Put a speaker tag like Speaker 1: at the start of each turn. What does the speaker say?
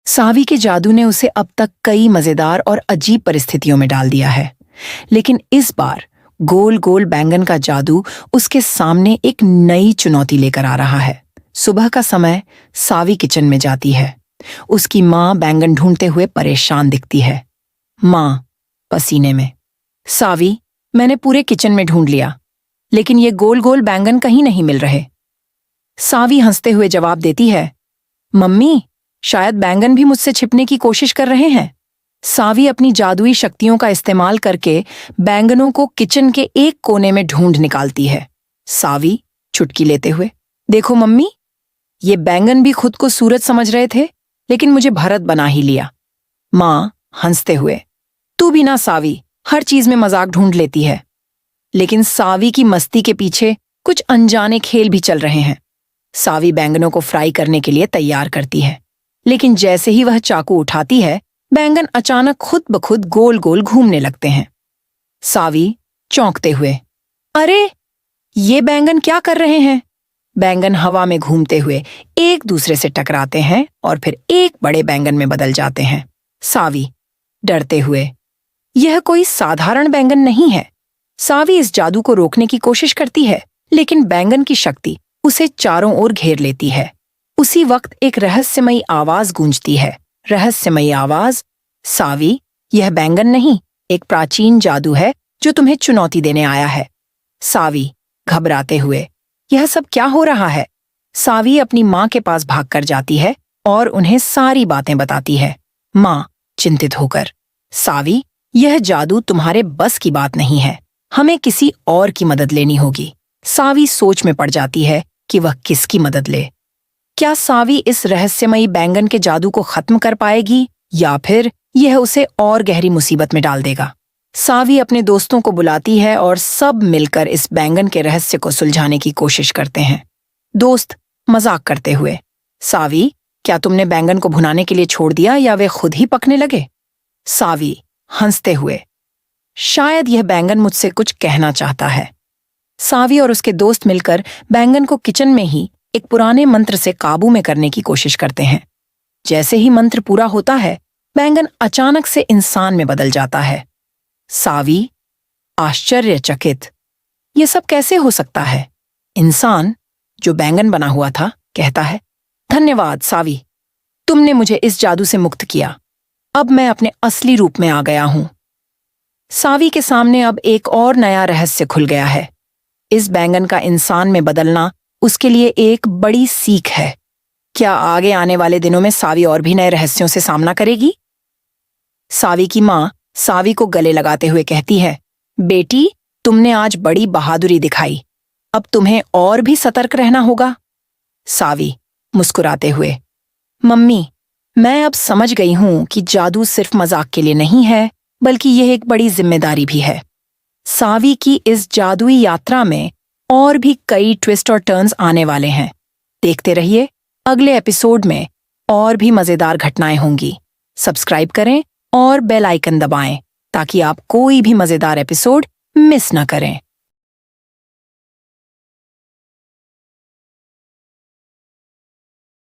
Speaker 1: सावी के जादू ने उसे अब तक कई मजेदार और अजीब परिस्थितियों में डाल दिया है, लेकिन इस बार गोल गोल बैंगन का जादू उसके सामने एक नई चुनौती लेकर आ रहा है। सुबह का समय सावी किचन में जाती है। उसकी माँ बैंगन ढूंढते हुए परेशान दिखती है। माँ पसीने में, सावी, मैंने पूरे किचन में ढूंढ लिया, लेकिन ये गोल गोल बैंगन कहीं नहीं मिल रहे। सावी हंसते हुए जवाब देती है, मम्मी, शायद बैंगन भी मुझसे छिपने की कोशिश कर रहे हैं। सावी अपनी जादुई शक्तियों का इस्तेमाल करके बैंगनों को किचन के एक कोने में ढूंढ निकालती है। सावी चुटकी लेते हुए, देखो मम्मी, ये बैंगन भी खुद को सूरज समझ रहे थे, लेकिन मुझे भरत बना ही लिया। माँ हंसते हुए, तू भी ना सावी, हर चीज में मजाक ढूंढ लेती है। लेकिन सावी की मस्ती के पीछे कुछ अनजाने खेल भी चल रहे हैं। सावी बैंगनों को फ्राई करने के लिए तैयार करती है, लेकिन जैसे ही वह चाकू उठाती है, बैंगन अचानक खुद ब खुद गोल गोल घूमने लगते हैं। सावी चौंकते हुए, अरे, ये बैंगन क्या कर रहे हैं? बैंगन हवा में घूमते हुए एक दूसरे से टकराते हैं और फिर एक बड़े बैंगन में बदल जाते हैं। सावी डरते हुए, यह कोई साधारण बैंगन नहीं है। सावी इस जादू को रोकने की कोशिश करती है, लेकिन बैंगन की शक्ति उसे चारों ओर घेर लेती है। उसी वक्त एक रहस्यमयी आवाज गूंजती है। रहस्यमयी आवाज, सावी, यह बैंगन नहीं, एक प्राचीन जादू है जो तुम्हें चुनौती देने आया है। सावी घबराते हुए, यह सब क्या हो रहा है? सावी अपनी माँ के पास भागकर जाती है और उन्हें सारी बातें बताती है। माँ चिंतित होकर, सावी, यह जादू तुम्हारे बस की बात नहीं है, हमें किसी और की मदद लेनी होगी। सावी सोच में पड़ जाती है कि वह किसकी मदद ले। क्या सावी इस रहस्यमयी बैंगन के जादू को खत्म कर पाएगी, या फिर यह उसे और गहरी मुसीबत में डाल देगा? सावी अपने दोस्तों को बुलाती है और सब मिलकर इस बैंगन के रहस्य को सुलझाने की कोशिश करते हैं। दोस्त मजाक करते हुए, सावी, क्या तुमने बैंगन को भुनाने के लिए छोड़ दिया या वे खुद ही पकने लगे? सावी हंसते हुए, शायद यह बैंगन मुझसे कुछ कहना चाहता है। सावी और उसके दोस्त मिलकर बैंगन को किचन में ही एक पुराने मंत्र से काबू में करने की कोशिश करते हैं। जैसे ही मंत्र पूरा होता है, बैंगन अचानक से इंसान में बदल जाता है। सावी आश्चर्यचकित, ये सब कैसे हो सकता है? इंसान जो बैंगन बना हुआ था कहता है, धन्यवाद सावी, तुमने मुझे इस जादू से मुक्त किया। अब मैं अपने असली रूप में आ गया हूं। सावी के सामने अब एक और नया रहस्य खुल गया है। इस बैंगन का इंसान में बदलना उसके लिए एक बड़ी सीख है। क्या आगे आने वाले दिनों में सावी और भी नए रहस्यों से सामना करेगी? सावी की माँ सावी को गले लगाते हुए कहती है, बेटी, तुमने आज बड़ी बहादुरी दिखाई, अब तुम्हें और भी सतर्क रहना होगा। सावी मुस्कुराते हुए, मम्मी, मैं अब समझ गई हूं कि जादू सिर्फ मजाक के लिए नहीं है, बल्कि यह एक बड़ी जिम्मेदारी भी है। सावी की इस जादुई यात्रा में और भी कई ट्विस्ट और टर्न्स आने वाले हैं। देखते रहिए, अगले एपिसोड में और भी मजेदार घटनाएं होंगी। सब्सक्राइब करें और बेल आइकन दबाएं ताकि आप कोई भी मजेदार एपिसोड मिस न करें।